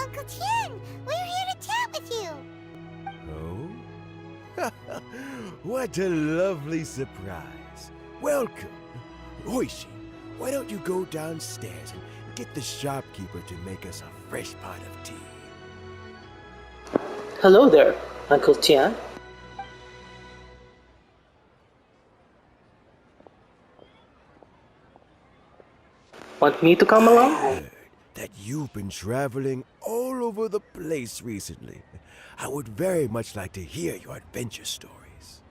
Uncle Tian, we're here to chat with you. Oh? What a lovely surprise. Welcome. Oishi, why don't you go downstairs and get the shopkeeper to make us a fresh pot of tea? Hello there, Uncle Tian. Want me to come along? I heard that you've been traveling all over the place recently. I would very much like to hear your adventure stories.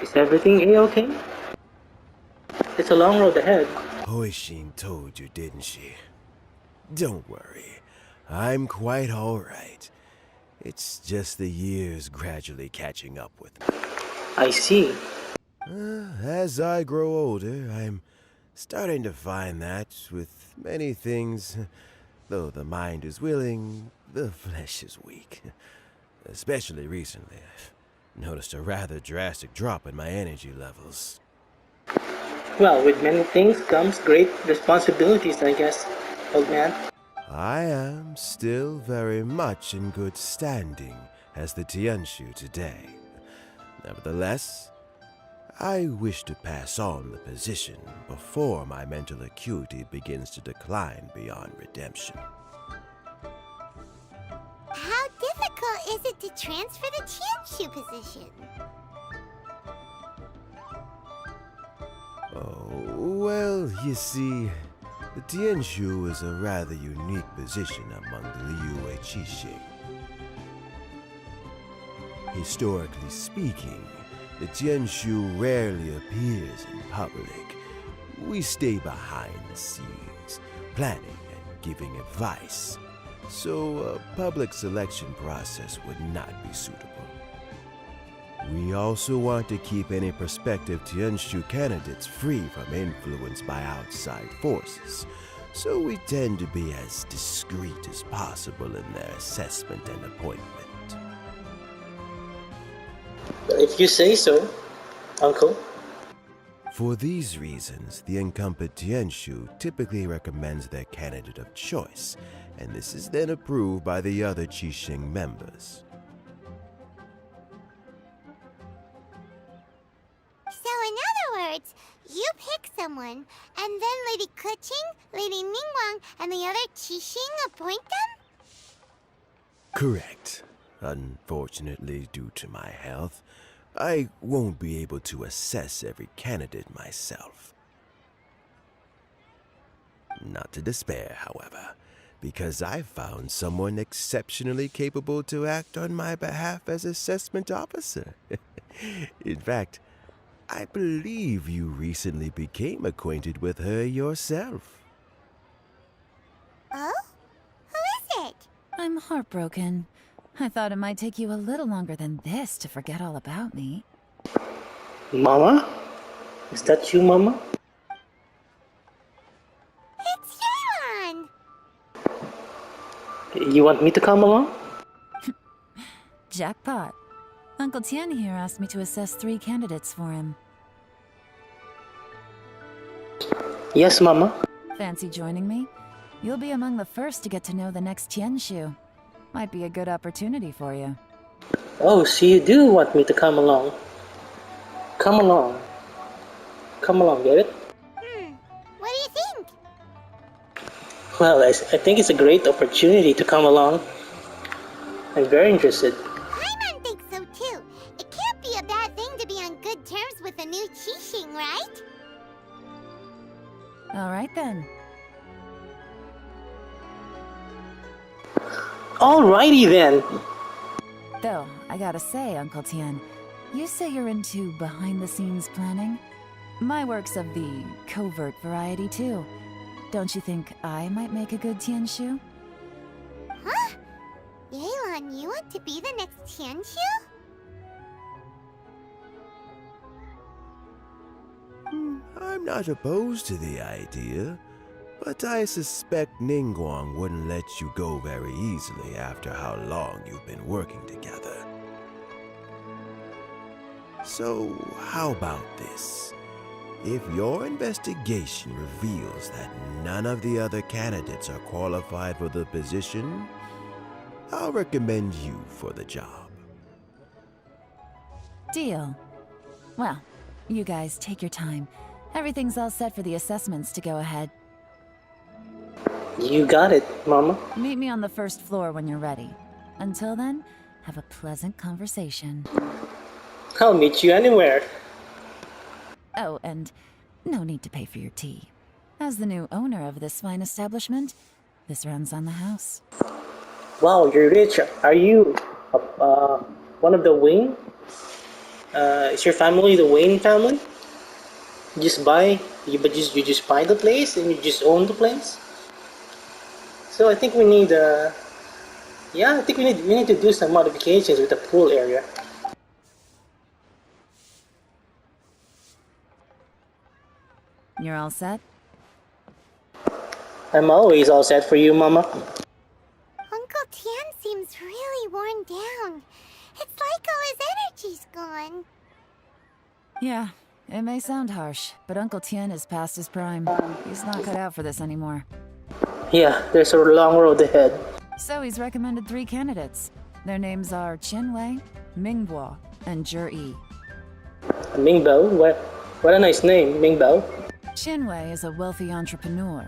Is everything A-okay? It's a long road ahead. Hoishin told you, didn't she? Don't worry. I'm quite alright. It's just the years gradually catching up with me. I see. As I grow older, I'm starting to find that with many things, though the mind is willing, the flesh is weak. Especially recently, I've noticed a rather drastic drop in my energy levels. Well, with many things comes great responsibilities, I guess, old man. I am still very much in good standing as the Tianshu today. Nevertheless, I wish to pass on the position before my mental acuity begins to decline beyond redemption. How difficult is it to transfer the Tianshu position? Oh, well, you see, the Tianshu is a rather unique position among the Liyue Qixing. Historically speaking, the Tianshu rarely appears in public. We stay behind the scenes, planning and giving advice, so a public selection process would not be suitable. We also want to keep any prospective Tianshu candidates free from influence by outside forces, so we tend to be as discreet as possible in their assessment and appointment. If you say so, Uncle. For these reasons, the incumbent Tianshu typically recommends their candidate of choice, and this is then approved by the other Qixing members. So in other words, you pick someone, and then Lady Keqing, Lady Ningguang, and the other Qixing appoint them? Correct. Unfortunately, due to my health, I won't be able to assess every candidate myself. Not to despair, however, because I found someone exceptionally capable to act on my behalf as assessment officer. In fact, I believe you recently became acquainted with her yourself. Oh? Who is it? I'm heartbroken. I thought it might take you a little longer than this to forget all about me. Mama? Is that you, Mama? It's YELAN! You want me to come along? Jackpot. Uncle Tian here asked me to assess 3 candidates for him. Yes, Mama. Fancy joining me? You'll be among the first to get to know the next Tianshu. Might be a good opportunity for you. Oh, so you do want me to come along. Come along. Come along, get it? What do you think? Well, I think it's a great opportunity to come along. I'm very interested. Paimon thinks so too. It can't be a bad thing to be on good terms with a new Qixing, right? Alright then. Alrighty then. Though, I gotta say, Uncle Tian, you say you're into behind-the-scenes planning? My work's of the covert variety, too. Don't you think I might make a good Tianshu? Huh? YELAN, you want to be the next Tianshu? I'm not opposed to the idea, but I suspect Ningguang wouldn't let you go very easily after how long you've been working together. So, how about this? If your investigation reveals that none of the other candidates are qualified for the position, I'll recommend you for the job. Deal. Well, you guys take your time. Everything's all set for the assessments to go ahead. You got it, Mama. Meet me on the first floor when you're ready. Until then, have a pleasant conversation. I'll meet you anywhere. Oh, and no need to pay for your tea. As the new owner of this fine establishment, this runs on the house. Wow, you're rich. Are you one of the Wayne? Is your family the Wayne family? You just buy, you just buy the place and you just own the place. So I think we need, yeah, I think we need to do some modifications with the pool area. You're all set? I'm always all set for you, Mama. Uncle Tian seems really worn down. It's like all his energy's gone. Yeah, it may sound harsh, but Uncle Tian is past his prime. He's not cut out for this anymore. Yeah, there's a long road ahead. So he's recommended 3 candidates. Their names are Qinwei, Mingbo, and Zhi. Mingbao? What a nice name, Mingbao. Qinwei is a wealthy entrepreneur.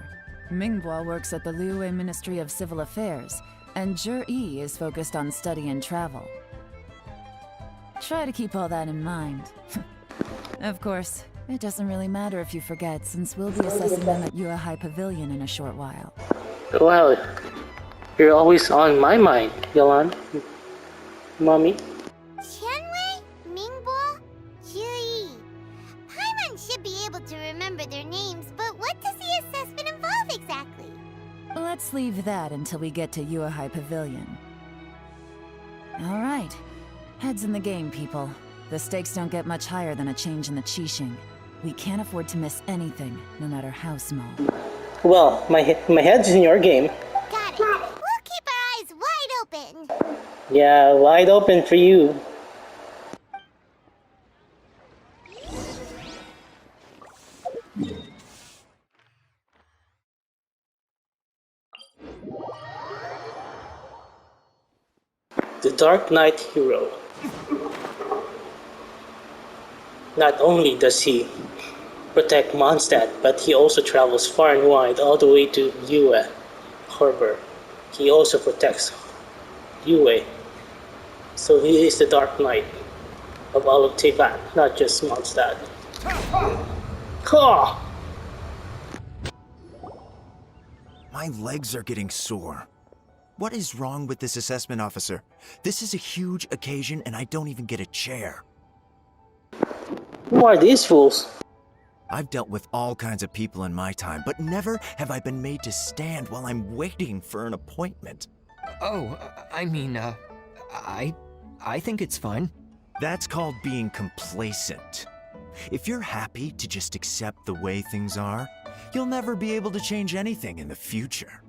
Mingbo works at the Liyue Ministry of Civil Affairs, and Zhi is focused on study and travel. Try to keep all that in mind. Of course, it doesn't really matter if you forget, since we'll be assessing them at Yuehai Pavilion in a short while. Well, you're always on my mind, Yelan. Mommy. Qianwei, Mingbo, Zhi. Paimon should be able to remember their names, but what does the assessment involve exactly? Let's leave that until we get to Yuehai Pavilion. All right. Heads in the game, people. The stakes don't get much higher than a change in the Qixing. We can't afford to miss anything, no matter how small. Well, my head's in your game. Got it. We'll keep our eyes wide open. Yeah, wide open for you. The Dark Knight hero. Not only does he protect Mondstadt, but he also travels far and wide all the way to Yue Harbor. He also protects Yue. So he is the Dark Knight of all of Teyvat, not just Mondstadt. Ha! My legs are getting sore. What is wrong with this assessment officer? This is a huge occasion and I don't even get a chair. Who are these fools? I've dealt with all kinds of people in my time, but never have I been made to stand while I'm waiting for an appointment. Oh, I mean, I think it's fine. That's called being complacent. If you're happy to just accept the way things are, you'll never be able to change anything in the future.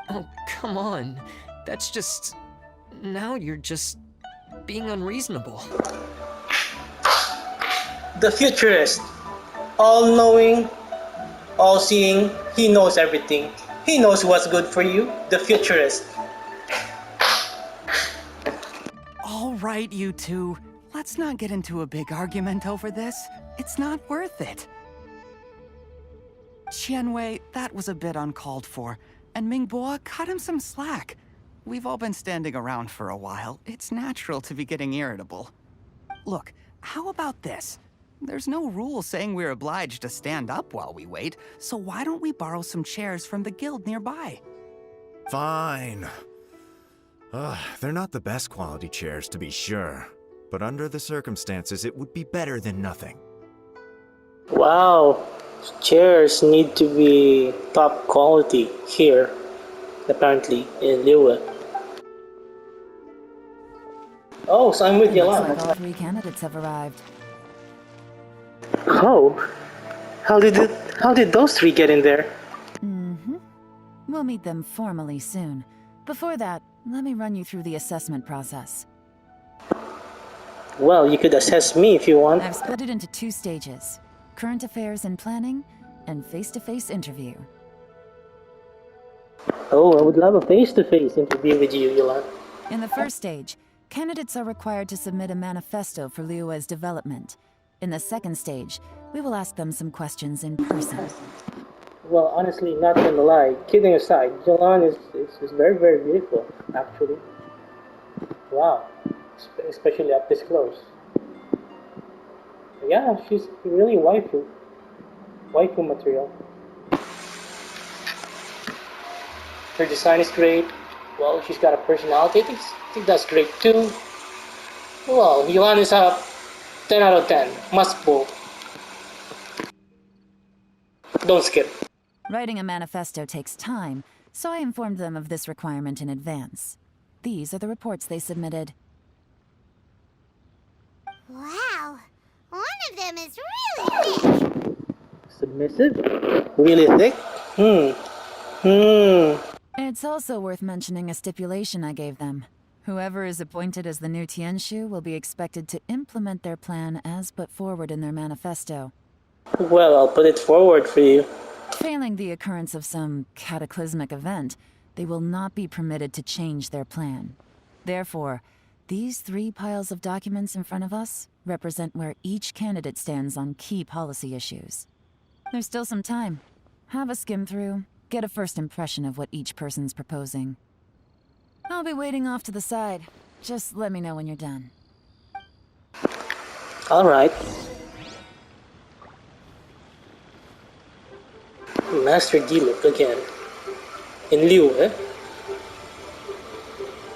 Oh, come on. That's just... Now you're just being unreasonable. The futurist. All-knowing, all-seeing, he knows everything. He knows what's good for you. The futurist. All right, you two. Let's not get into a big argument over this. It's not worth it. Qianwei, that was a bit uncalled for. And Mingbo, cut him some slack. We've all been standing around for a while. It's natural to be getting irritable. Look, how about this? There's no rule saying we're obliged to stand up while we wait, so why don't we borrow some chairs from the guild nearby? Fine. They're not the best quality chairs, to be sure. But under the circumstances, it would be better than nothing. Wow. Chairs need to be top quality here, apparently, in Liyue. Oh, so I'm with Looks like Yelan. all 3 candidates have arrived. Oh, how did those 3 get in there? Mm-hmm. We'll meet them formally soon. Before that, let me run you through the assessment process. Well, you could assess me if you want. I've split it into 2 stages. current affairs and planning, and face-to-face interview. Oh, I would love a face-to-face interview with you, Yelan. In the first stage, candidates are required to submit a manifesto for Liyue's development. In the second stage, we will ask them some questions in person. Well, honestly, not gonna lie, kidding aside, Yelan is very, very beautiful, actually. Wow, especially up this close. Yeah, she's really waifu material. Her design is great. Well, she's got a personality. I think that's great too. Well, Yelan is a 10 out of 10. Must pull. Don't skip. Writing a manifesto takes time, so I informed them of this requirement in advance. These are the reports they submitted. Wow, one of them is really thick. Submissive? Really thick? It's also worth mentioning a stipulation I gave them. Whoever is appointed as the new Tianshu will be expected to implement their plan as put forward in their manifesto. Well, I'll put it forward for you. Failing the occurrence of some cataclysmic event, they will not be permitted to change their plan. Therefore, these 3 piles of documents in front of us represent where each candidate stands on key policy issues. There's still some time. Have a skim through, get a first impression of what each person's proposing. I'll be waiting off to the side. Just let me know when you're done. Alright. Master Diluc again. In Liyue,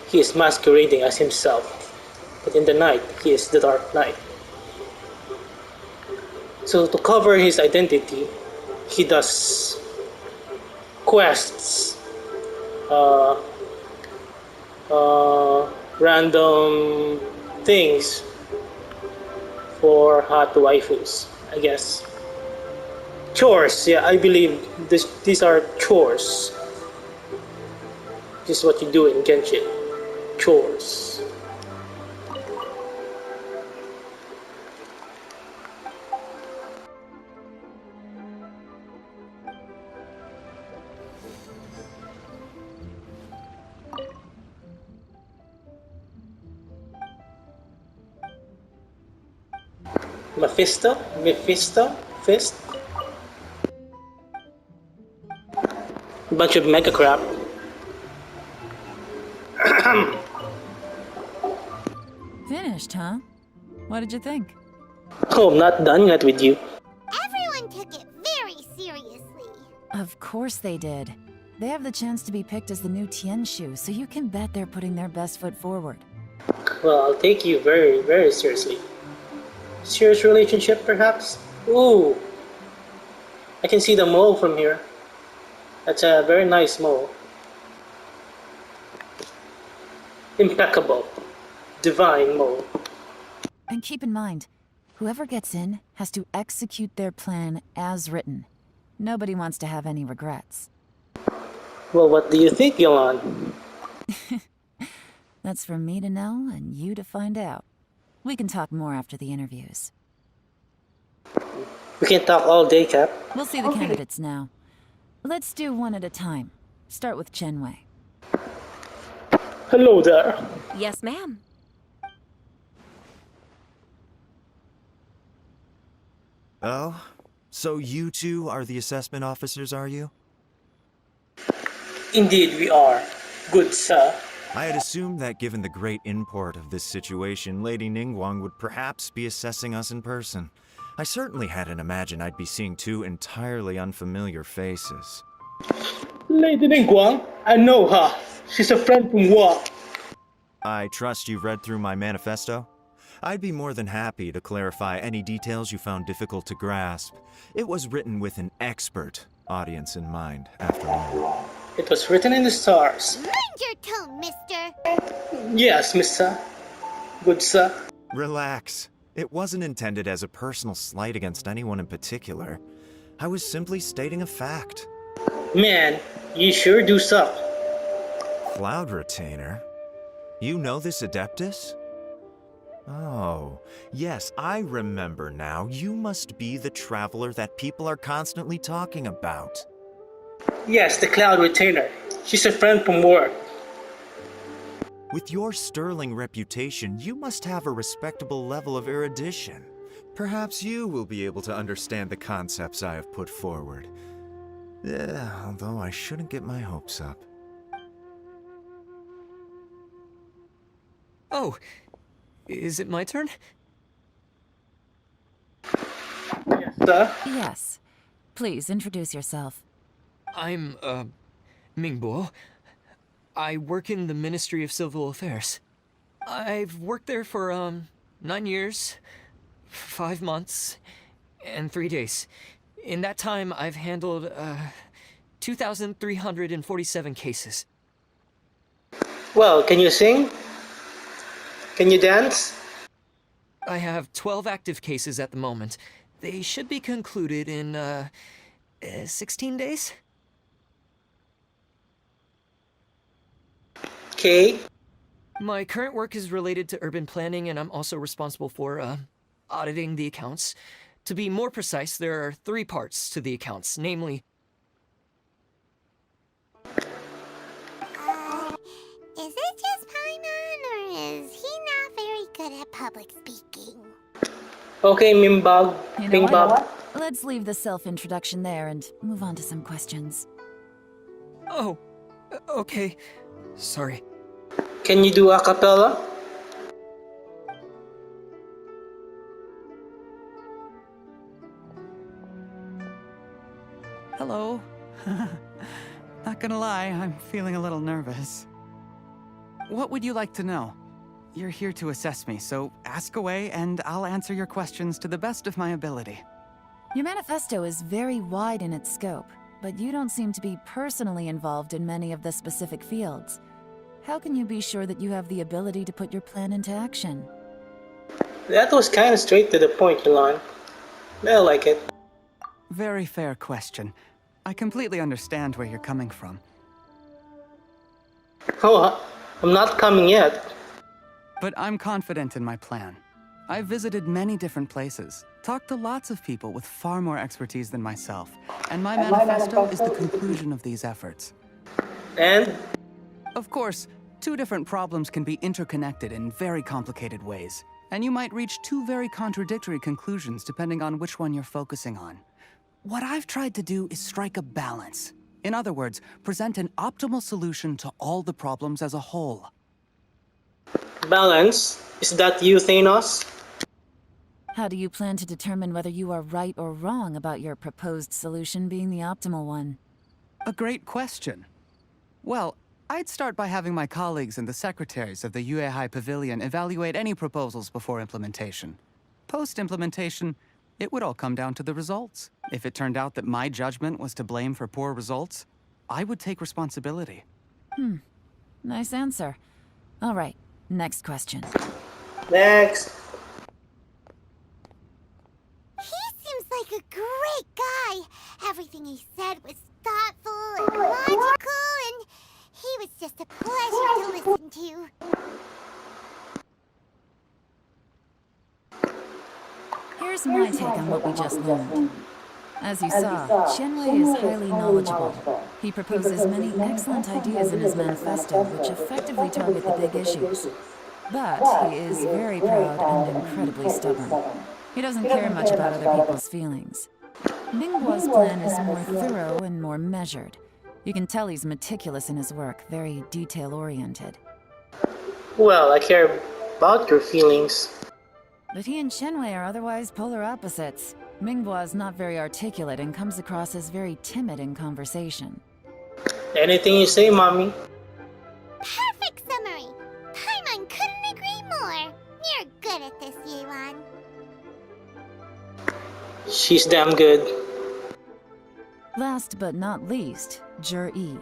he is masquerading as himself, but in the night, he is the Dark Knight. So to cover his identity, he does quests, random things for hot waifus, I guess. Chores, yeah, I believe these are chores. This is what you do in Genshin. Chores. Mephisto, Fist. Bunch of mega crap. Finished, huh? What did you think? Oh, I'm not done yet with you. Everyone took it very seriously. Of course they did. They have the chance to be picked as the new Tianshu, so you can bet they're putting their best foot forward. Well, I'll take you very, very seriously. Serious relationship, perhaps? Ooh! I can see the mole from here. That's a very nice mole. Impeccable. Divine mole. And keep in mind, whoever gets in has to execute their plan as written. Nobody wants to have any regrets. Well, what do you think, Yelan? That's for me to know and you to find out. We can talk more after the interviews. We can talk all day, Cap. We'll see the candidates now. Let's do one at a time. Start with Chenwei. Hello there. Yes, ma'am. Oh? So you two are the assessment officers, are you? Indeed, we are. Good sir. I had assumed that given the great import of this situation, Lady Ningguang would perhaps be assessing us in person. I certainly hadn't imagined I'd be seeing 2 entirely unfamiliar faces. Lady Ningguang, I know her. She's a friend from work. I trust you've read through my manifesto? I'd be more than happy to clarify any details you found difficult to grasp. It was written with an expert audience in mind, after all. It was written in the stars. Mind your tone, mister. Yes, mister. Good sir. Relax. It wasn't intended as a personal slight against anyone in particular. I was simply stating a fact. Man, you sure do suck. Cloud Retainer? You know this Adeptus? Oh, yes, I remember now. You must be the traveler that people are constantly talking about. Yes, the Cloud Retainer. She's a friend from work. With your sterling reputation, you must have a respectable level of erudition. Perhaps you will be able to understand the concepts I have put forward. Although I shouldn't get my hopes up. Oh, is it my turn? Yes, sir. Yes. Please introduce yourself. I'm, Mingbo. I work in the Ministry of Civil Affairs. I've worked there for, 9 years, 5 months, and 3 days. In that time, I've handled, 2,347 cases. Well, can you sing? Can you dance? I have 12 active cases at the moment. They should be concluded in, 16 days? Okay. My current work is related to urban planning, and I'm also responsible for, auditing the accounts. To be more precise, there are 3 parts to the accounts, namely... Is it just Paimon, or is he not very good at public speaking? Okay, Mimbog. You know Mingbog. what? Let's leave the self-introduction there and move on to some questions. Oh, okay. Sorry. Can you do a cappella? Hello. Not gonna lie, I'm feeling a little nervous. What would you like to know? You're here to assess me, so ask away and I'll answer your questions to the best of my ability. Your manifesto is very wide in its scope, but you don't seem to be personally involved in many of the specific fields. How can you be sure that you have the ability to put your plan into action? That was kind of straight to the point, YELAN. I like it. Very fair question. I completely understand where you're coming from. Oh, I'm not coming yet. But I'm confident in my plan. I've visited many different places, talked to lots of people with far more expertise than myself, and my manifesto is the conclusion of these efforts. And Of course, 2 different problems can be interconnected in very complicated ways, and you might reach 2 very contradictory conclusions depending on which one you're focusing on. What I've tried to do is strike a balance. In other words, present an optimal solution to all the problems as a whole. balance. Is that you, Thanos? How do you plan to determine whether you are right or wrong about your proposed solution being the optimal one? A great question. Well, I'd start by having my colleagues and the secretaries of the Yuehai Pavilion evaluate any proposals before implementation. Post-implementation, it would all come down to the results. If it turned out that my judgment was to blame for poor results, I would take responsibility. Nice answer. All right, next question. Next. He seems like a great guy. Everything he said was thoughtful and logical, and he was just a pleasure to listen to. Here's my take on what we just learned. As you saw, Shenwei is highly knowledgeable. He proposes many excellent ideas in his manifesto which effectively target the big issues. But he is very proud and incredibly stubborn. He doesn't care much about other people's feelings. Ningguo's plan is more thorough and more measured. You can tell he's meticulous in his work, very detail-oriented. Well, I care about your feelings. But he and Shenwei are otherwise polar opposites. Mingbo is not very articulate and comes across as very timid in conversation. Anything you say, Mommy. Perfect summary. Paimon couldn't agree more. You're good at this, YELAN. She's damn good. Last but not least, Jur-E.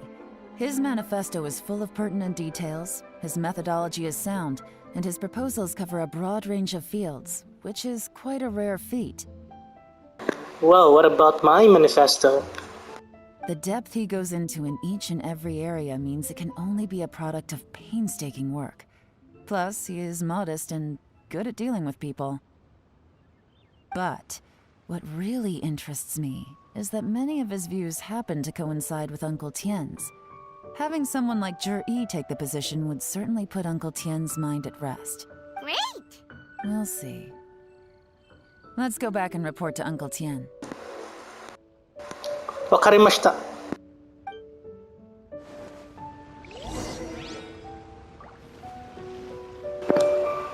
His manifesto is full of pertinent details, his methodology is sound, and his proposals cover a broad range of fields, which is quite a rare feat. Well, what about my manifesto? The depth he goes into in each and every area means it can only be a product of painstaking work. Plus, he is modest and good at dealing with people. But what really interests me is that many of his views happen to coincide with Uncle Tien's. Having someone like Zhi take the position would certainly put Uncle Tien's mind at rest. Great! We'll see. Let's go back and report to Uncle Tien. Wakarimashita.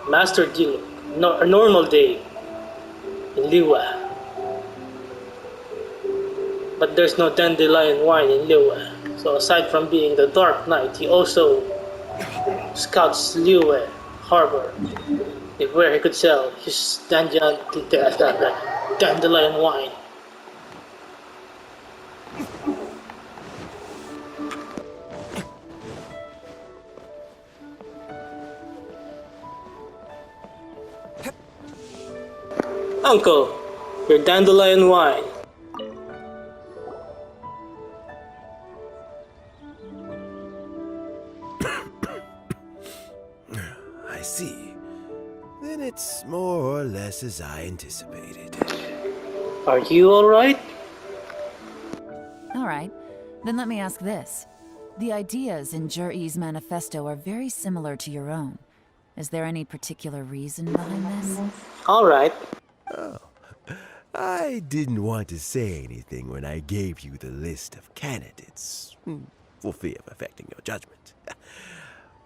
Master Deal. No, a normal day in Liwa. But there's no dandelion wine in Liwa. So aside from being the Dark Knight, he also scouts Liwa Harbor, where he could sell his dandelion wine. Uncle, your dandelion wine. I see. Then it's more or less as I anticipated. Are you alright? All right, then let me ask this. The ideas in Zhi's manifesto are very similar to your own. Is there any particular reason behind this? Alright. I didn't want to say anything when I gave you the list of candidates, for fear of affecting your judgment.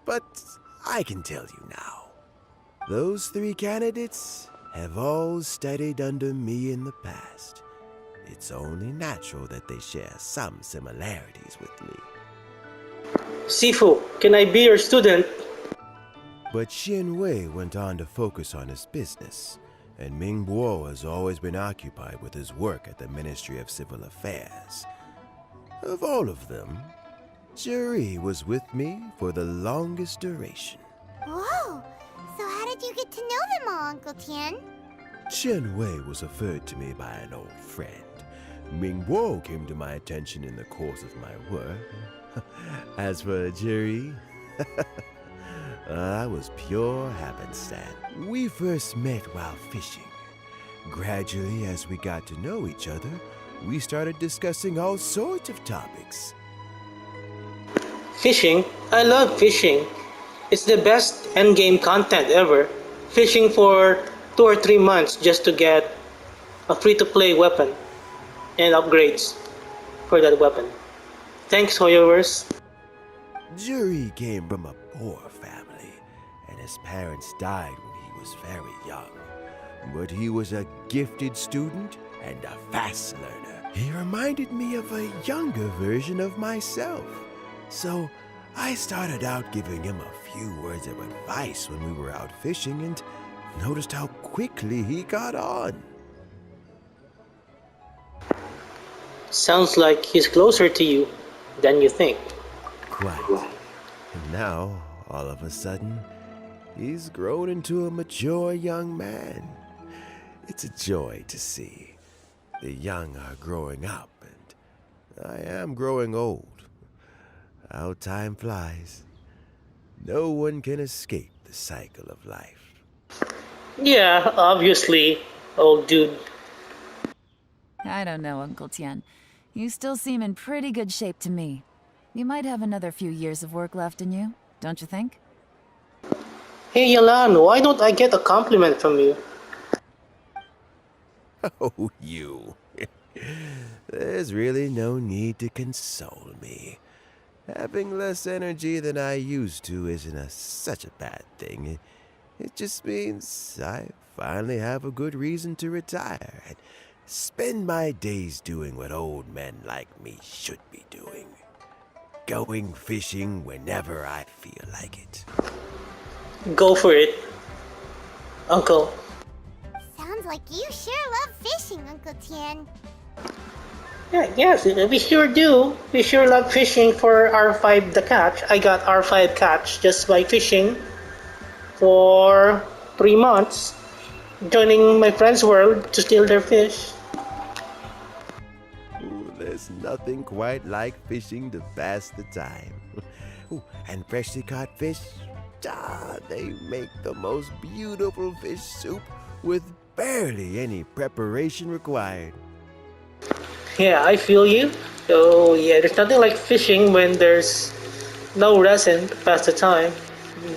But I can tell you now. Those 3 candidates have all studied under me in the past. It's only natural that they share some similarities with me. Sifu, can I be your student? But Xin Wei went on to focus on his business, and Ming Bo has always been occupied with his work at the Ministry of Civil Affairs. Of all of them, Zhi was with me for the longest duration. Whoa! So how did you get to know them all, Uncle Tien? Chen Wei was referred to me by an old friend. Ming Bo came to my attention in the course of my work. As for Zhi, that was pure happenstance. We first met while fishing. Gradually, as we got to know each other, we started discussing all sorts of topics. Fishing? I love fishing. It's the best endgame content ever. Fishing for 2 or 3 months just to get a free-to-play weapon and upgrades for that weapon. Thanks, Hoyoverse. Zhi came from a poor family, and his parents died when he was very young. But he was a gifted student and a fast learner. He reminded me of a younger version of myself. So I started out giving him a few words of advice when we were out fishing and noticed how quickly he got on. Sounds like he's closer to you than you think. Quite. And now, all of a sudden, he's grown into a mature young man. It's a joy to see. The young are growing up, and I am growing old. How time flies. No one can escape the cycle of life. Yeah, obviously, old dude. I don't know, Uncle Tien. You still seem in pretty good shape to me. You might have another few years of work left in you, don't you think? Hey YELAN, why don't I get a compliment from you? Oh, you. There's really no need to console me. Having less energy than I used to isn't such a bad thing. It just means I finally have a good reason to retire and spend my days doing what old men like me should be doing. Going fishing whenever I feel like it. Go for it, Uncle. Sounds like you sure love fishing, Uncle Tien. Yeah, yes, we sure do. We sure love fishing for R5 the catch. I got R5 catch just by fishing for 3 months, joining my friend's world to steal their fish. Ooh, there's nothing quite like fishing to pass the time. Ooh, and freshly caught fish, They make the most beautiful fish soup with barely any preparation required. Yeah, I feel you. So yeah, there's nothing like fishing when there's no resin to pass the time.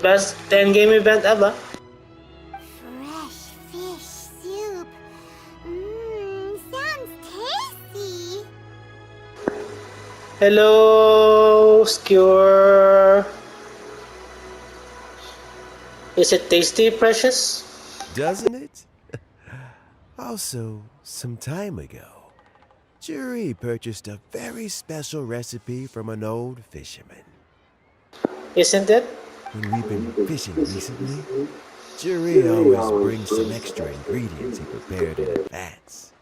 Best 10 game event ever. Fresh fish soup. Sounds tasty. Hello, Skewer. Is it tasty, Precious? Doesn't it? Also, some time ago, Jury purchased a very special recipe from an old fisherman. Isn't it? When we've been fishing recently, Jury always brings some extra ingredients he prepared in advance.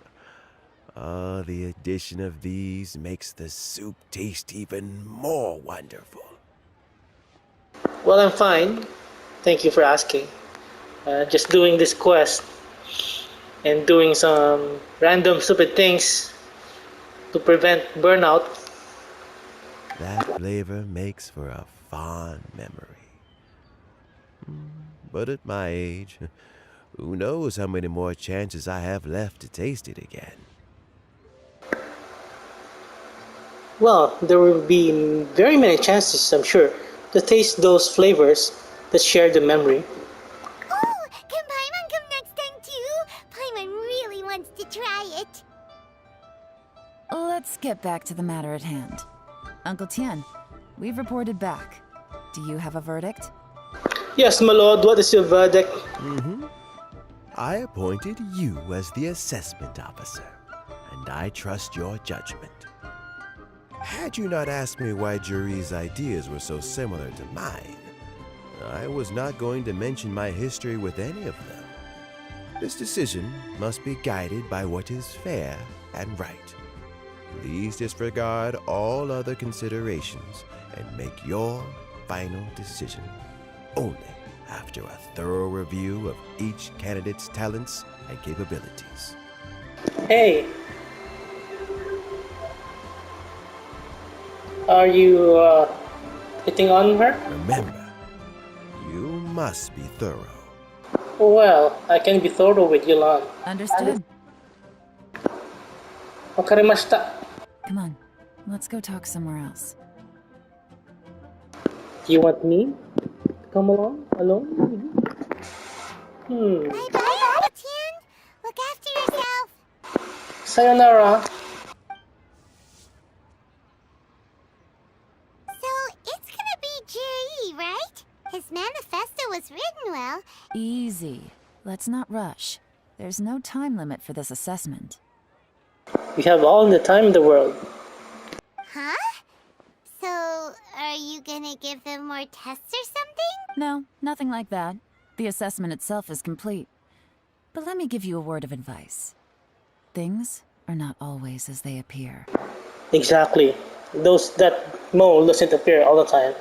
The addition of these makes the soup taste even more wonderful. Well, I'm fine. Thank you for asking. Just doing this quest and doing some random stupid things to prevent burnout. That flavor makes for a fond memory. But at my age, who knows how many more chances I have left to taste it again. Well, there will be very many chances, I'm sure, to taste those flavors that share the memory. Oh, can Paimon come next time too? Paimon really wants to try it. Let's get back to the matter at hand. Uncle Tien, we've reported back. Do you have a verdict? Yes, my lord, what is your verdict? I appointed you as the assessment officer, and I trust your judgment. Had you not asked me why Jury's ideas were so similar to mine, I was not going to mention my history with any of them. This decision must be guided by what is fair and right. Please disregard all other considerations and make your final decision only after a thorough review of each candidate's talents and capabilities. Hey! Are you, hitting on her? Remember, you must be thorough. Well, I can be thorough with YELAN. Understood. Wakarimashita. Come on, let's go talk somewhere else. You want me to come along? Alone? Bye-bye, Uncle Tien. Look after yourself. Sayonara. So, it's gonna be Jiri, right? His manifesto was written well. Easy. Let's not rush. There's no time limit for this assessment. We have all the time in the world. Huh? So, are you gonna give them more tests or something? No, nothing like that. The assessment itself is complete. But let me give you a word of advice. Things are not always as they appear. Exactly. That mole doesn't appear all the time.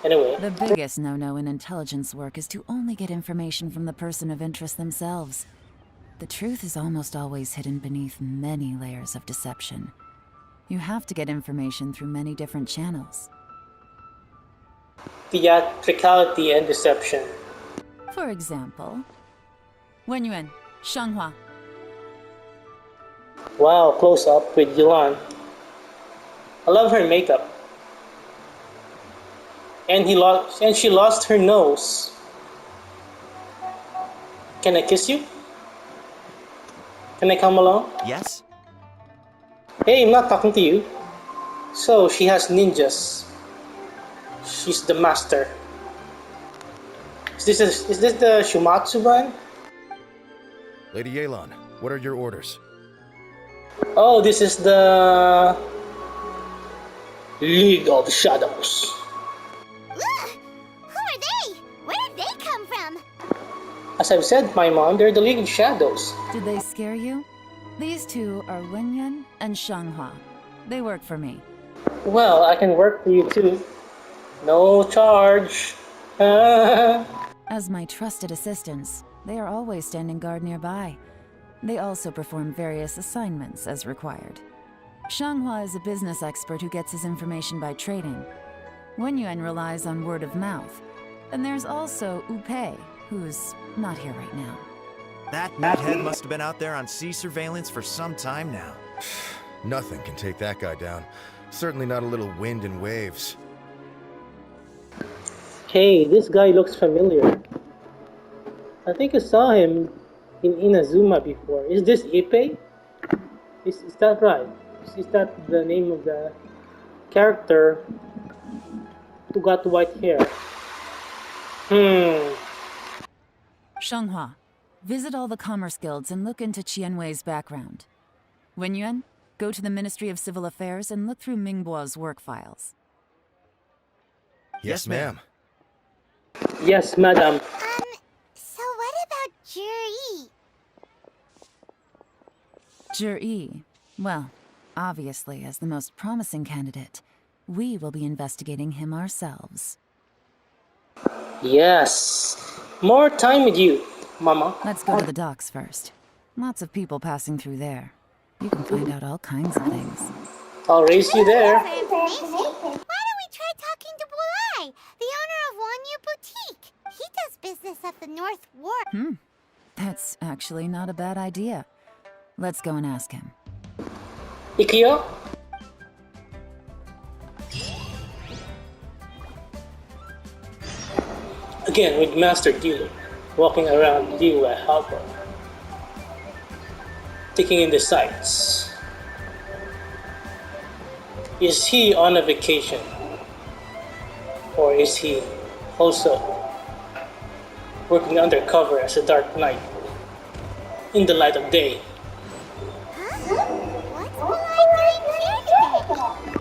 Anyway. The biggest no-no in intelligence work is to only get information from the person of interest themselves. The truth is almost always hidden beneath many layers of deception. You have to get information through many different channels. Theatricality and deception. For example, Wenyuan, Shanghua. Wow, close up with YELAN. I love her makeup. And she lost her nose. Can I kiss you? Can I come along? Yes? Hey, I'm not talking to you. So, she has ninjas. She's the master. Is this the Shumatsu ban? Lady YELAN, what are your orders? Oh, this is the League of Shadows. Ugh! Who are they? Where did they come from? As I've said, my mom, they're the League of Shadows. Did they scare you? These two are Wenyuan and Shanghua. They work for me. Well, I can work for you too. No charge. As my trusted assistants, they are always standing guard nearby. They also perform various assignments as required. Shanghua is a business expert who gets his information by trading. Wenyuan relies on word of mouth, And there's also Upei, who's not here right now. That meathead must have been out there on sea surveillance for some time now. Nothing can take that guy down. Certainly not a little wind and waves. Hey, this guy looks familiar. I think I saw him in Inazuma before. Is this Ippei? Is that right? Is that the name of the character who got white hair? Shenghua, visit all the commerce guilds and look into Qianwei's background. Wenyuan, go to the Ministry of Civil Affairs and look through Mingbo's work files. Yes, ma'am. Yes, madam. So what about Juri? Zhi, well, obviously, as the most promising candidate, we will be investigating him ourselves. Yes. More time with you, mama. Let's go to the docks first. Lots of people passing through there. You can find out all kinds of things. I'll race you there. For information, why don't we try talking to Bulai, the owner of Wanyu Boutique? He does business at the North Wharf. That's actually not a bad idea. Let's go and ask him. Ikea? Again with Master Dealer, walking around Liyue Harbor, taking in the sights. Is he on a vacation? Or is he also working undercover as a dark knight in the light of day? What's Bulai doing here today?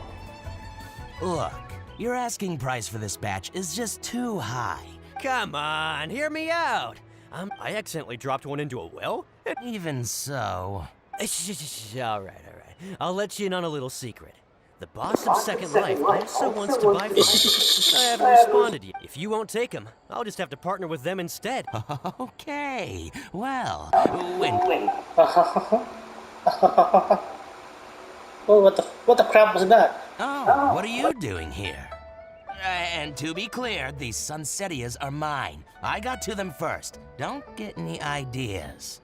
Look, your asking price for this batch is just too high. Come on, hear me out. I accidentally dropped one into a well? Even so. All right. I'll let you in on a little secret. The boss of Second Life also wants to buy from me. I haven't responded yet. If you won't take him, I'll just have to partner with them instead. Okay, well, when... Well, what the crap was that? Oh, what are you doing here? And to be clear, these Sunsetias are mine. I got to them first. Don't get any ideas.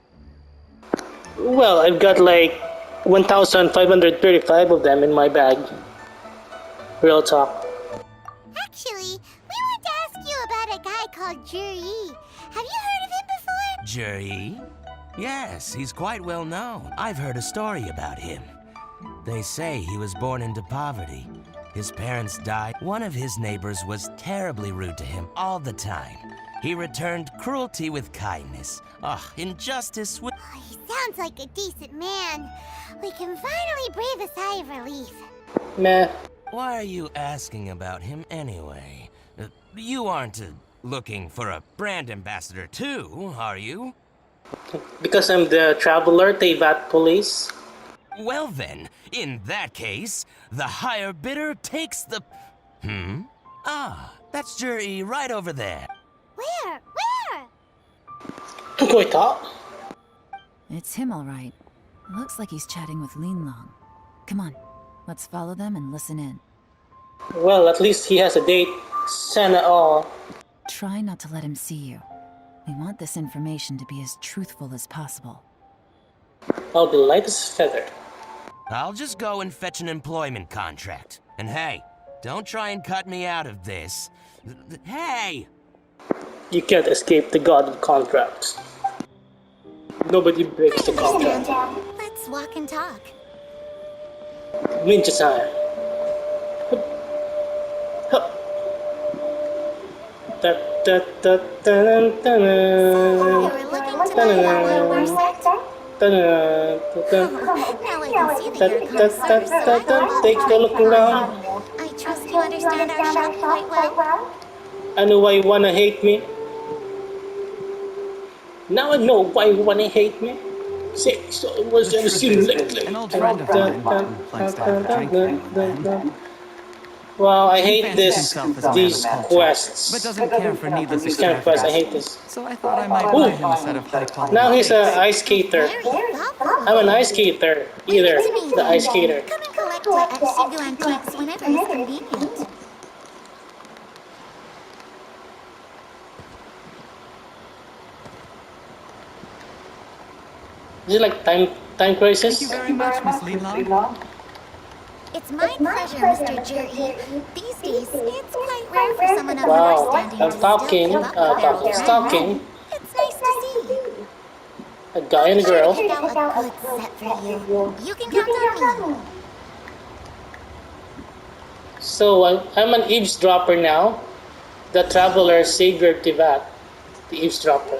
Well, I've got like 1,535 of them in my bag. Real talk. Actually, we want to ask you about a guy called Juri. Have you heard of him before? Juri? Yes, he's quite well known. I've heard a story about him. They say he was born into poverty. His parents died. One of his neighbors was terribly rude to him all the time. He returned cruelty with kindness. Injustice with... Oh, he sounds like a decent man. We can finally breathe a sigh of relief. Meh. Why are you asking about him anyway? You aren't looking for a brand ambassador too, are you? Because I'm the traveler, Teyvat police. Well then, in that case, the higher bidder takes the... That's Juri right over there. Where? Go talk. It's him, all right. Looks like he's chatting with Linlong. Come on, let's follow them and listen in. Well, at least he has a date. Sana all. Try not to let him see you. We want this information to be as truthful as possible. I'll be light as a feather. I'll just go and fetch an employment contract. And hey, don't try and cut me out of this. Hey! You can't escape the god of contracts. Nobody breaks the contract. Let's walk and talk. Ninja time. You were looking to buy our worst set? Now I can see that you're a connoisseur, so I hope Take a look around. I trust you understand our shop quite well. I know why you wanna hate me. Now I know why you wanna hate me. Say, so it was ever seen lately. An old friend of mine, Martin, likes to have a drink now and then. Well, I He hate fancies this, himself as a man these of culture, quests. but doesn't care for needless These kind of quests, I extravagance. hate this. So I thought I might buy him a set of high-quality Now he's cakes. an ice skater. Very thoughtful. I'm an ice skater. Either the ice skater. Come and collect it at Shigu Antiques whenever it's convenient. Is it like time crisis? Thank you very much, Miss Leland. It's my pleasure, Mr. Jerry. These days, it's quite rare for someone of your Wow, standing I'm to still talking, keep up with their old friends. stalking It's nice to see. a guy and a I'll be sure girl. to pick out a good set for you. You can count on me. So I'm an eavesdropper now. The traveler Savior Tivat, the eavesdropper.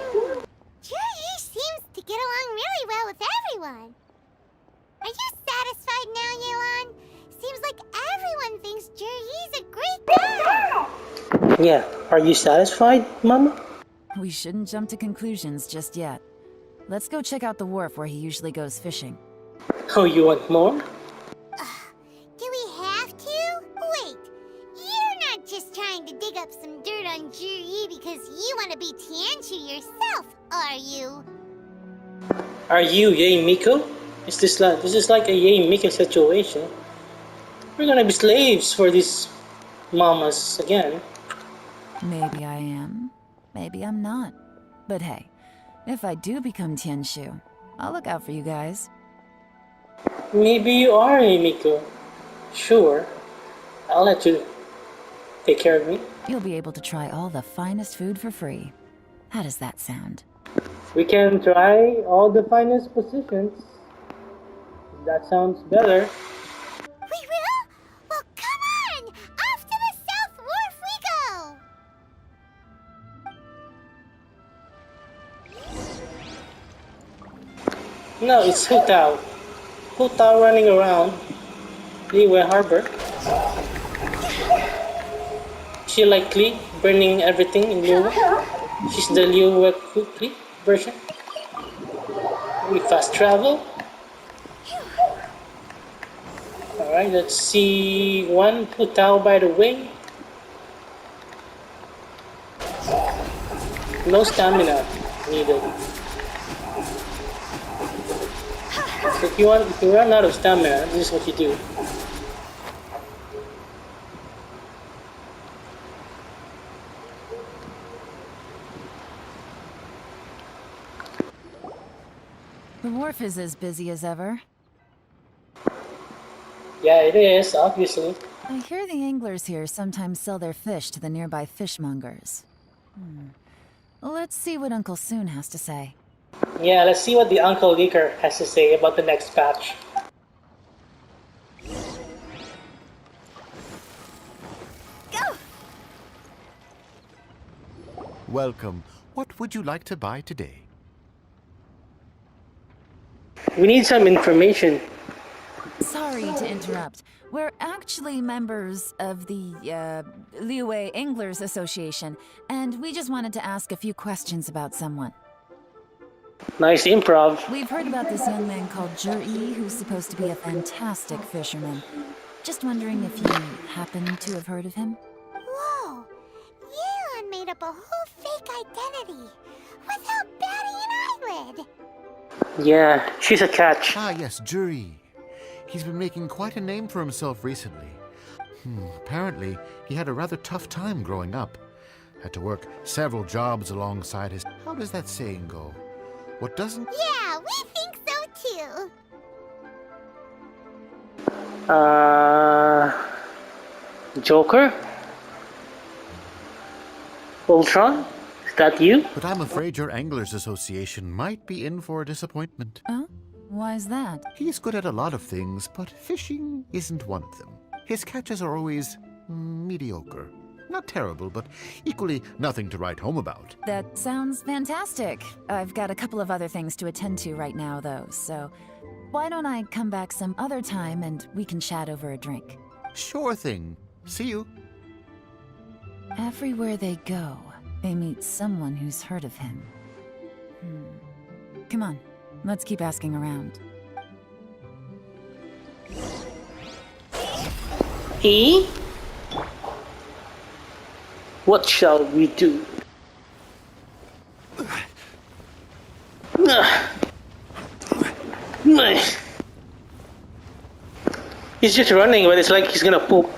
Jerry seems to get along really well with everyone. Are you satisfied now, Yelan? Seems like everyone thinks Jerry's a great guy. Yeah, are you satisfied, Mama? We shouldn't jump to conclusions just yet. Let's go check out the wharf where he usually goes fishing. Oh, you want more? Do we have to? Wait, you're not just trying to dig up some dirt on Jerry because you want to be Tianshu yourself, are you? Are you Yay Miko? This is like a Yay Miko situation. We're gonna be slaves for these mamas again. Maybe I am. Maybe I'm not. But hey, if I do become Tianshu, I'll look out for you guys. Maybe you are Yay Miko. Sure, I'll let you take care of me. You'll be able to try all the finest food for free. How does that sound? We can try all the finest positions. That sounds better. We will? Well, come on! Off to the South Wharf we go! No, it's Hu Tao. Hu Tao running around Liyue Harbor. She likely burning everything in Liyue. She's the Liyue Kukli version. We fast travel. Alright, let's see one Hu Tao by the way. No stamina needed. So if you run out of stamina, this is what you do. The wharf is as busy as ever. Yeah, it is, obviously. I hear the anglers here sometimes sell their fish to the nearby fishmongers. Let's see what Uncle Soon has to say. Yeah, let's see what the Uncle Leaker has to say about the next batch. Go! Welcome. What would you like to buy today? We need some information. Sorry to interrupt. We're actually members of the, Liyue Anglers Association, and we just wanted to ask a few questions about someone. Nice improv. We've heard about this young man called Jur-E, who's supposed to be a fantastic fisherman. Just wondering if you happen to have heard of him? Whoa! Yelan made up a whole fake identity without batting an eyelid! Yeah, she's a catch. Ah, yes, Jury. He's been making quite a name for himself recently. Apparently, he had a rather tough time growing up. Had to work several jobs alongside his... How does that saying go? What doesn't... Yeah, we think so too! Joker? Ultron? Is that you? But I'm afraid your Anglers Association might be in for a disappointment. Oh? Why is that? He's good at a lot of things, but fishing isn't one of them. His catches are always mediocre. Not terrible, but equally nothing to write home about. That sounds fantastic. I've got a couple of other things to attend to right now, though, so why don't I come back some other time and we can chat over a drink? Sure thing. See you. Everywhere they go, they meet someone who's heard of him. Come on, let's keep asking around. E? What shall we do? He's just running, but it's like he's gonna poop.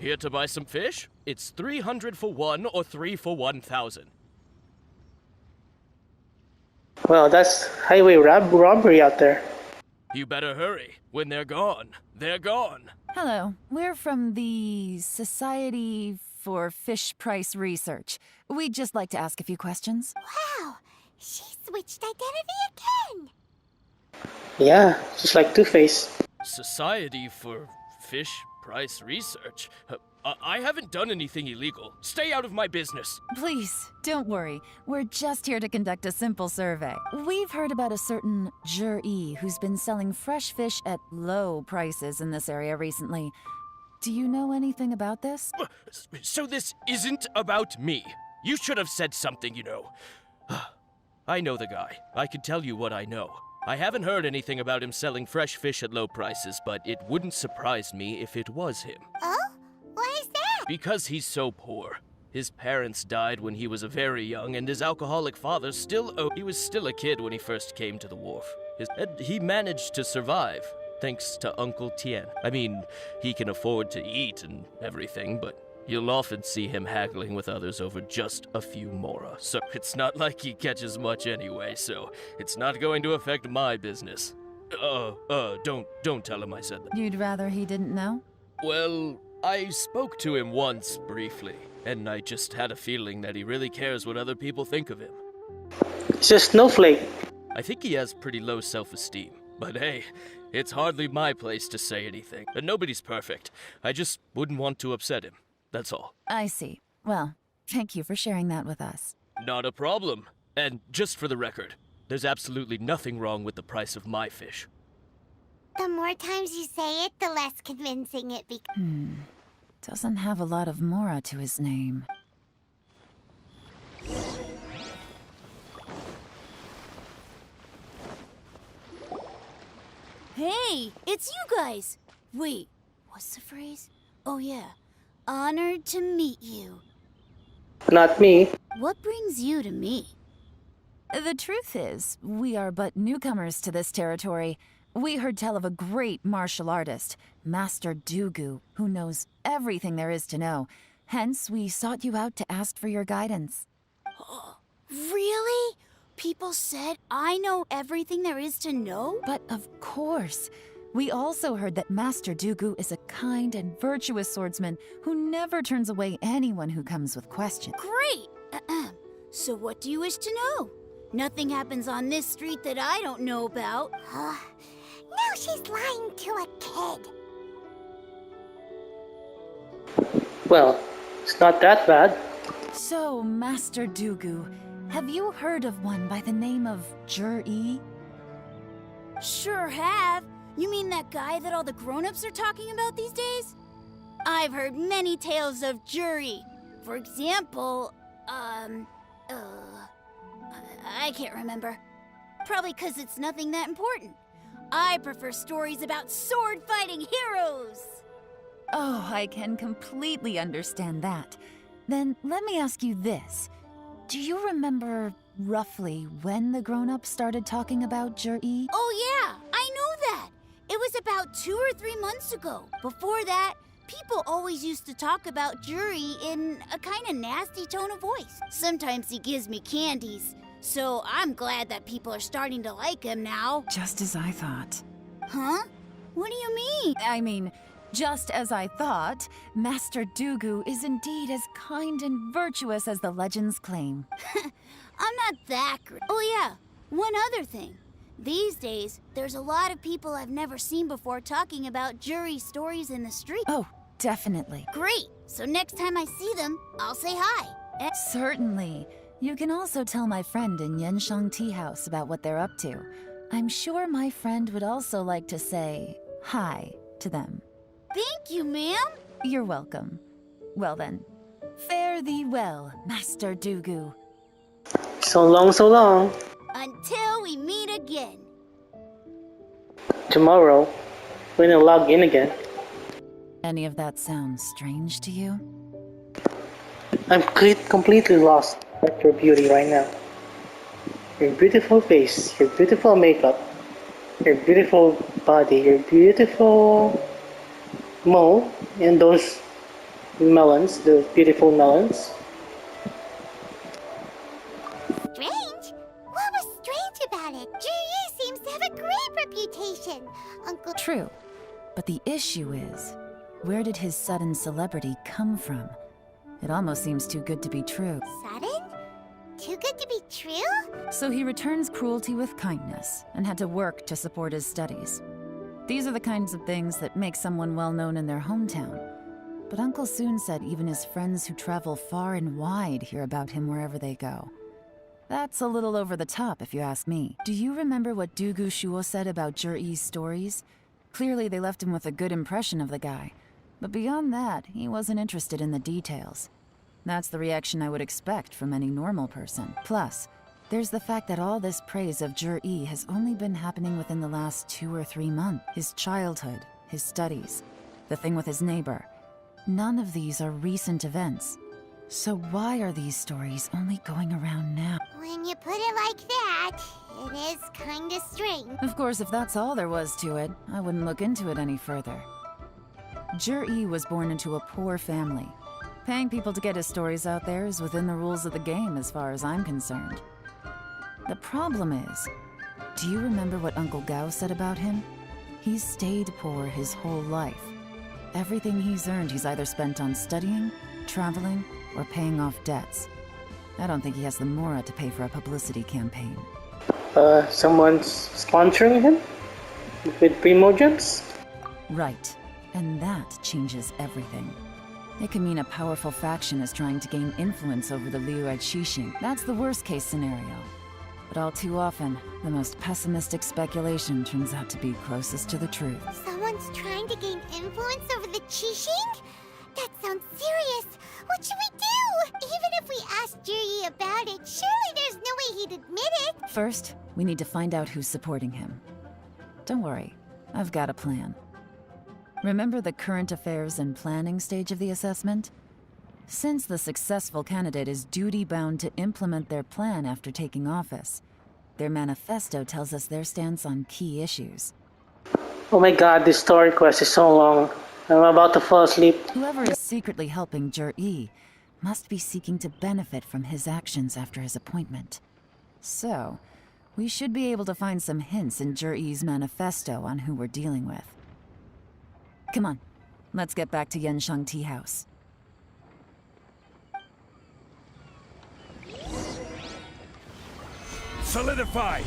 Here to buy some fish? It's 300 for one or 3 for 1,000. Well, that's highway robbery out there. You better hurry. When they're gone, they're gone. Hello, we're from the Society for Fish Price Research. We'd just like to ask a few questions. Wow, she switched identity again. Yeah, just like Two-Face. Society for Fish Price Research? I haven't done anything illegal. Stay out of my business. Please, don't worry. We're just here to conduct a simple survey. We've heard about a certain Jur-E who's been selling fresh fish at low prices in this area recently. Do you know anything about this? So this isn't about me. You should have said something, you know. I know the guy. I can tell you what I know. I haven't heard anything about him selling fresh fish at low prices, but it wouldn't surprise me if it was him. Oh? Why is that? Because he's so poor. His parents died when he was very young, and his alcoholic father he was still a kid when he first came to the wharf. He managed to survive, thanks to Uncle Tien. I mean, he can afford to eat and everything, but you'll often see him haggling with others over just a few mora. So it's not like he catches much anyway, so it's not going to affect my business. Don't tell him I said that. You'd rather he didn't know? Well, I spoke to him once, briefly, and I just had a feeling that he really cares what other people think of him. It's a snowflake. I think he has pretty low self-esteem, but hey, it's hardly my place to say anything. And nobody's perfect. I just wouldn't want to upset him, that's all. I see. Well, thank you for sharing that with us. Not a problem. And just for the record, there's absolutely nothing wrong with the price of my fish. The more times you say it, the less convincing it becomes. Doesn't have a lot of mora to his name. Hey, it's you guys! Wait, what's the phrase? Oh yeah, honored to meet you. Not me. What brings you to me? The truth is, we are but newcomers to this territory. We heard tell of a great martial artist, Master Dugu, who knows everything there is to know. Hence, we sought you out to ask for your guidance. Really? People said I know everything there is to know? But of course. We also heard that Master Dugu is a kind and virtuous swordsman who never turns away anyone who comes with questions. Great! So what do you wish to know? Nothing happens on this street that I don't know about. Now she's lying to a kid. Well, it's not that bad. So, Master Dugu, have you heard of one by the name of Jur-E? Sure have. You mean that guy that all the grown-ups are talking about these days? I've heard many tales of Jur-E. For example, I can't remember. Probably because it's nothing that important. I prefer stories about sword-fighting heroes! Oh, I can completely understand that. Then let me ask you this. Do you remember roughly when the grown-ups started talking about Jur-E? Oh yeah, I know that! It was about 2 or 3 months ago. Before that, people always used to talk about Jur-E in a kind of nasty tone of voice. Sometimes he gives me candies. So I'm glad that people are starting to like him now. Just as I thought. Huh? What do you mean? I mean, just as I thought, Master Dugu is indeed as kind and virtuous as the legends claim. I'm not that great. Oh yeah, one other thing. These days, there's a lot of people I've never seen before talking about Jur-E stories in the street. Oh, definitely. Great! So next time I see them, I'll say hi. Certainly. You can also tell my friend in Yenshang Tea House about what they're up to. I'm sure my friend would also like to say hi to them. Thank you, ma'am. You're welcome. Well then, fare thee well, Master Dugu. So long, so long. Until we meet again. Tomorrow, we're gonna log in again. Any of that sound strange to you? I'm completely lost at your beauty right now. Your beautiful face, your beautiful makeup, your beautiful body, your beautiful mole, and those melons, the beautiful melons. Strange? What was strange about it? Zhiyi seems to have a great reputation. Uncle... True. But the issue is, where did his sudden celebrity come from? It almost seems too good to be true. Sudden? Too good to be true? So he returns cruelty with kindness, and had to work to support his studies. These are the kinds of things that make someone well known in their hometown. But Uncle soon said even his friends who travel far and wide hear about him wherever they go. That's a little over the top, if you ask me. Do you remember what Dugu Shuo said about Zhiyi's stories? Clearly they left him with a good impression of the guy. But beyond that, he wasn't interested in the details. That's the reaction I would expect from any normal person. Plus, there's the fact that all this praise of Zhiyi has only been happening within the last 2 or 3 months. His childhood, his studies, the thing with his neighbor. None of these are recent events. So why are these stories only going around now? When you put it like that, it is kinda strange. Of course, if that's all there was to it, I wouldn't look into it any further. Zhiyi was born into a poor family. Paying people to get his stories out there is within the rules of the game as far as I'm concerned. The problem is, do you remember what Uncle Gao said about him? He's stayed poor his whole life. Everything he's earned he's either spent on studying, traveling, or paying off debts. I don't think he has the mora to pay for a publicity campaign. Someone's sponsoring him? With Primogems? Right. And that changes everything. It can mean a powerful faction is trying to gain influence over the Liu at Xixing. That's the worst-case scenario. But all too often, the most pessimistic speculation turns out to be closest to the truth. Someone's trying to gain influence over the Qixing? That sounds serious. What should we do? Even if we asked Zhiyi about it, surely there's no way he'd admit it. First, we need to find out who's supporting him. Don't worry, I've got a plan. Remember the current affairs and planning stage of the assessment? Since the successful candidate is duty-bound to implement their plan after taking office, their manifesto tells us their stance on key issues. Oh my god, this story quest is so long. I'm about to fall asleep. Whoever is secretly helping Zhiyi must be seeking to benefit from his actions after his appointment. So, we should be able to find some hints in Zhiyi's manifesto on who we're dealing with. Come on, let's get back to Yansheng Tea House. Solidify!